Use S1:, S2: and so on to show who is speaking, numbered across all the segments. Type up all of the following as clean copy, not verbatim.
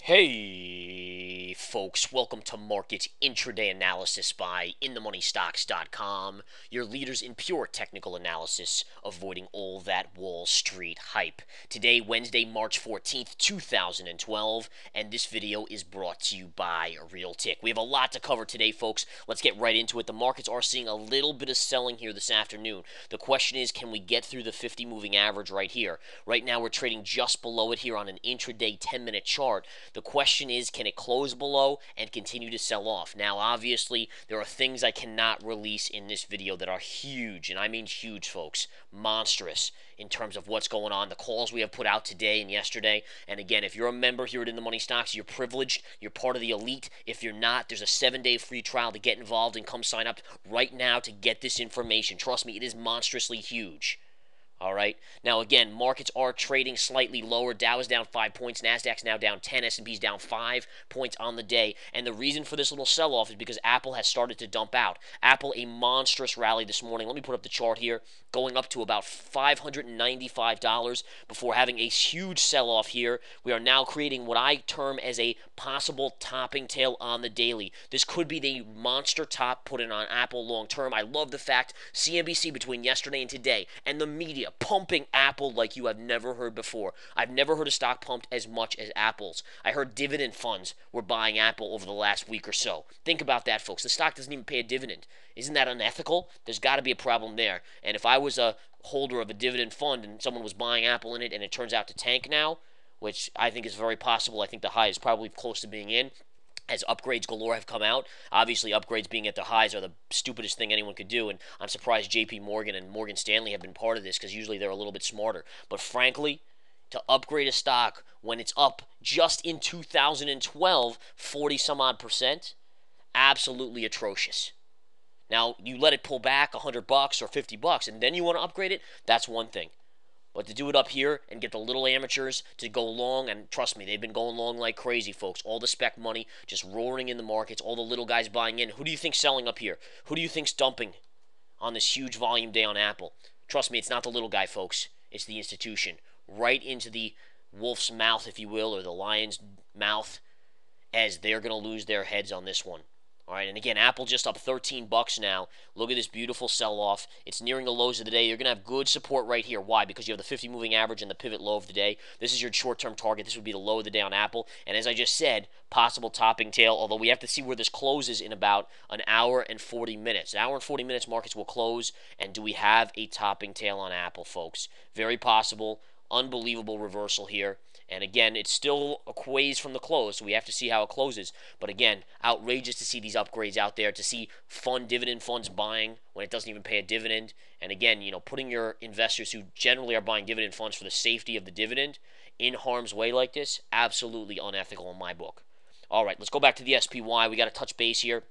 S1: Hey, folks, welcome to Market Intraday Analysis by InTheMoneyStocks.com, your leaders in pure technical analysis, avoiding all that Wall Street hype. Today, Wednesday, March 14th, 2012, and this video is brought to you by Realtik. We have a lot to cover today, folks. Let's get right into it. The markets are seeing a little bit of selling here this afternoon. The question is, can we get through the 50 moving average right here? Right now, we're trading just below it here on an intraday 10-minute chart. The question is, can it close below and continue to sell off? Now, obviously, there are things I cannot release in this video that are huge, and I mean huge, folks, monstrous in terms of what's going on, the calls we have put out today and yesterday. And again, if you're a member here at In the Money Stocks, you're privileged, you're part of the elite. If you're not, there's a 7-day free trial to get involved and come sign up right now to get this information. Trust me, it is monstrously huge. All right. Now, again, markets are trading slightly lower. Dow is down 5 points. Nasdaq's now down 10. S&P's down 5 points on the day. And the reason for this little sell-off is because Apple has started to dump out. Apple, a monstrous rally this morning. Let me put up the chart here, going up to about $595 before having a huge sell-off here. We are now creating what I term as a possible topping tail on the daily. This could be the monster top put in on Apple long term. I love the fact CNBC between yesterday and today and the media pumping Apple like you have never heard before. I've never heard a stock pumped as much as Apple's. I heard dividend funds were buying Apple over the last week or so. Think about that, folks. The stock doesn't even pay a dividend. Isn't that unethical? There's got to be a problem there. And if I was a holder of a dividend fund and someone was buying Apple in it and it turns out to tank now, which I think is very possible, I think the high is probably close to being in, as upgrades galore have come out. Obviously, upgrades being at the highs are the stupidest thing anyone could do, and I'm surprised JP Morgan and Morgan Stanley have been part of this because usually they're a little bit smarter. But frankly, to upgrade a stock when it's up just in 2012, 40 some odd percent, absolutely atrocious. Now, you let it pull back $100 or $50 and then you want to upgrade it, that's one thing. But to do it up here and get the little amateurs to go long, and trust me, they've been going long like crazy, folks. All the spec money just roaring in the markets, all the little guys buying in. Who do you think's selling up here? Who do you think's dumping on this huge volume day on Apple? Trust me, it's not the little guy, folks. It's the institution. Right into the wolf's mouth, if you will, or the lion's mouth, as they're going to lose their heads on this one. All right, and again, Apple just up $13 now. Look at this beautiful sell-off. It's nearing the lows of the day. You're going to have good support right here. Why? Because you have the 50 moving average and the pivot low of the day. This is your short-term target. This would be the low of the day on Apple. And as I just said, possible topping tail, although we have to see where this closes in about an hour and 40 minutes. An hour and 40 minutes, markets will close. And do we have a topping tail on Apple, folks? Very possible. Unbelievable reversal here. And again, it's still a ways from the close, so we have to see how it closes. But again, outrageous to see these upgrades out there, to see dividend funds buying when it doesn't even pay a dividend. And again, putting your investors who generally are buying dividend funds for the safety of the dividend in harm's way like this, absolutely unethical in my book. All right, let's go back to the SPY. We got to touch base here.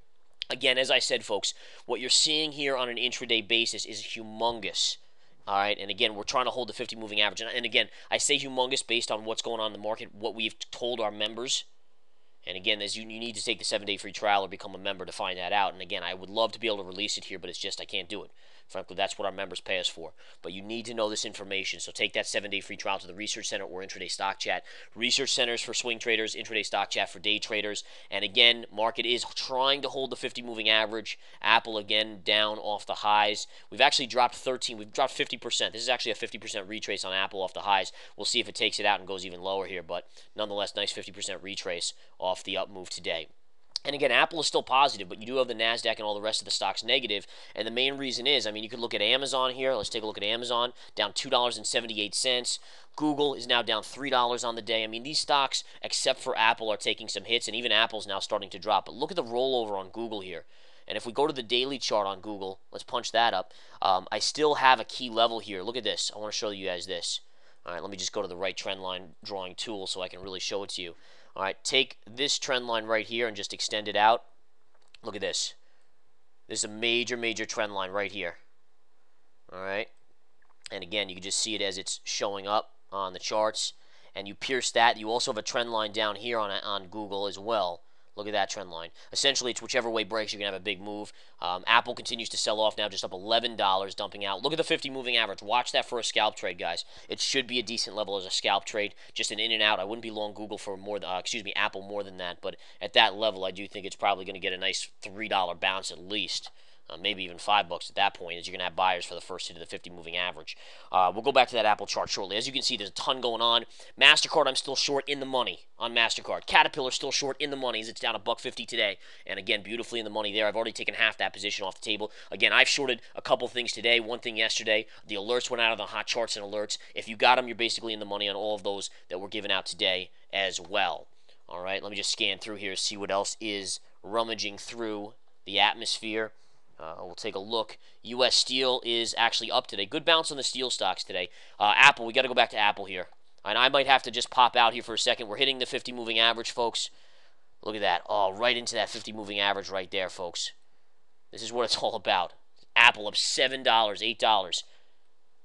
S1: Again, as I said, folks, what you're seeing here on an intraday basis is humongous. All right, and again, we're trying to hold the 50 moving average. And again, I say humongous based on what's going on in the market, what we've told our members. And again, as you need to take the 7-day free trial or become a member to find that out. And again, I would love to be able to release it here, but it's just I can't do it. Frankly, that's what our members pay us for. But you need to know this information. So take that 7-day free trial to the Research Center or Intraday Stock Chat. Research Centers for swing traders, Intraday Stock Chat for day traders. And again, market is trying to hold the 50 moving average. Apple again down off the highs. We've actually dropped 13. We've dropped 50%. This is actually a 50% retrace on Apple off the highs. We'll see if it takes it out and goes even lower here. But nonetheless, nice 50% retrace off the up move today. And again, Apple is still positive, but you do have the NASDAQ and all the rest of the stocks negative. And the main reason is, you could look at Amazon here. Let's take a look at Amazon, down $2.78. Google is now down $3 on the day. These stocks, except for Apple, are taking some hits, and even Apple's now starting to drop. But look at the rollover on Google here. And if we go to the daily chart on Google, let's punch that up. I still have a key level here. Look at this. I want to show you guys this. All right, let me just go to the right trend line drawing tool so I can really show it to you. All right, take this trend line right here and just extend it out. Look at this. This is a major, major trend line right here. All right, and again, you can just see it as it's showing up on the charts. And you pierce that. You also have a trend line down here on Google as well. Look at that trend line. Essentially, it's whichever way breaks, you're going to have a big move. Apple continues to sell off now, just up $11, dumping out. Look at the 50 moving average. Watch that for a scalp trade, guys. It should be a decent level as a scalp trade, just an in and out. I wouldn't be long Google for more, Apple more than that, but at that level, I do think it's probably going to get a nice $3 bounce at least. Maybe even $5 at that point, as you're going to have buyers for the first hit of the 50 moving average. We'll go back to that Apple chart shortly. As you can see, there's a ton going on. MasterCard, I'm still short in the money on MasterCard. Caterpillar still short in the money as it's down $1.50 today. And again, beautifully in the money there. I've already taken half that position off the table. Again, I've shorted a couple things today, one thing yesterday. The alerts went out of the hot charts and alerts. If you got them, you're basically in the money on all of those that were given out today as well. All right, let me just scan through here, see what else is rummaging through the atmosphere. We'll take a look. U.S. Steel is actually up today. Good bounce on the steel stocks today. Apple, we got to go back to Apple here. And I might have to just pop out here for a second. We're hitting the 50 moving average, folks. Look at that. Oh, right into that 50 moving average right there, folks. This is what it's all about. Apple up $7, $8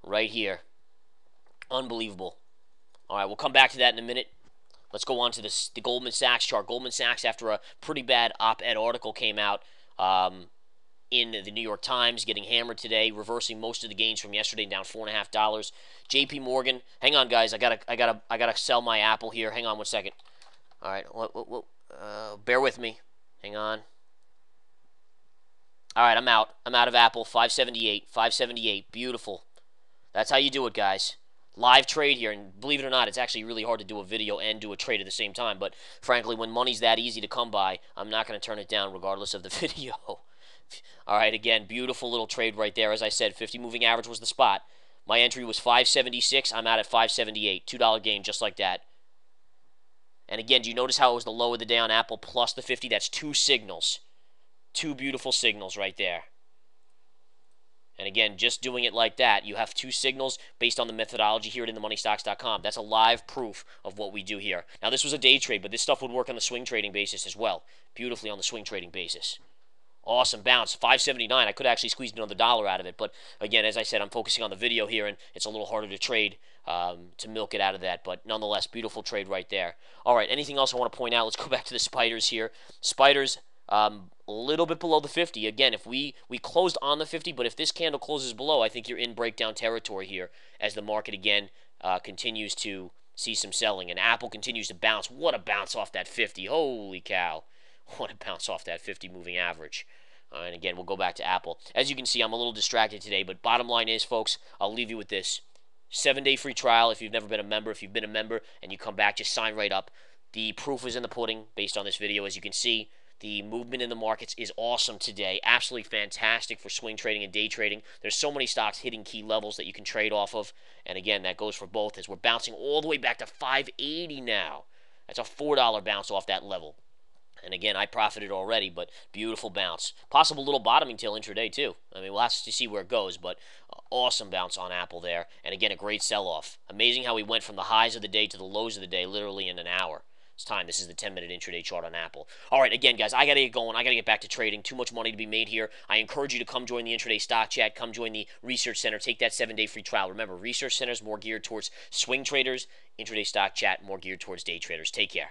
S1: right here. Unbelievable. All right, we'll come back to that in a minute. Let's go on to the Goldman Sachs chart. Goldman Sachs, after a pretty bad op-ed article came out, in the New York Times, getting hammered today, reversing most of the gains from yesterday, down $4.50. J.P. Morgan, hang on, guys, I gotta sell my Apple here. Hang on 1 second. All right, bear with me. Hang on. All right, I'm out. I'm out of Apple. 578, 578. Beautiful. That's how you do it, guys. Live trade here, and believe it or not, it's actually really hard to do a video and do a trade at the same time. But frankly, when money's that easy to come by, I'm not going to turn it down regardless of the video. All right, again, beautiful little trade right there. As I said, 50 moving average was the spot. My entry was 576. I'm out at 578. $2 gain, just like that. And again, do you notice how it was the low of the day on Apple plus the 50? That's two signals. Two beautiful signals right there. And again, just doing it like that, you have two signals based on the methodology here at InTheMoneyStocks.com. That's a live proof of what we do here. Now, this was a day trade, but this stuff would work on the swing trading basis as well. Beautifully on the swing trading basis. Awesome bounce, 579. I could actually squeeze another dollar out of it, but again, as I said, I'm focusing on the video here, and it's a little harder to trade to milk it out of that, but nonetheless, beautiful trade right there. All right, anything else I want to point out? Let's go back to the spiders here. Spiders, a little bit below the 50. Again, if we closed on the 50, but if this candle closes below, I think you're in breakdown territory here as the market, again, continues to see some selling, and Apple continues to bounce. What a bounce off that 50. Holy cow. What a bounce off that 50 moving average. And again, we'll go back to Apple. As you can see, I'm a little distracted today, but bottom line is, folks, I'll leave you with this. 7-day free trial if you've never been a member. If you've been a member and you come back, just sign right up. The proof is in the pudding based on this video. As you can see, the movement in the markets is awesome today. Absolutely fantastic for swing trading and day trading. There's so many stocks hitting key levels that you can trade off of. And again, that goes for both as we're bouncing all the way back to 580 now. That's a $4 bounce off that level. And again, I profited already, but beautiful bounce. Possible little bottoming till intraday, too. I mean, we'll have to see where it goes, but awesome bounce on Apple there. And again, a great sell-off. Amazing how we went from the highs of the day to the lows of the day literally in an hour. It's time. This is the 10-minute intraday chart on Apple. All right, again, guys, I got to get going. I got to get back to trading. Too much money to be made here. I encourage you to come join the intraday stock chat. Come join the Research Center. Take that 7-day free trial. Remember, Research Center is more geared towards swing traders. Intraday stock chat more geared towards day traders. Take care.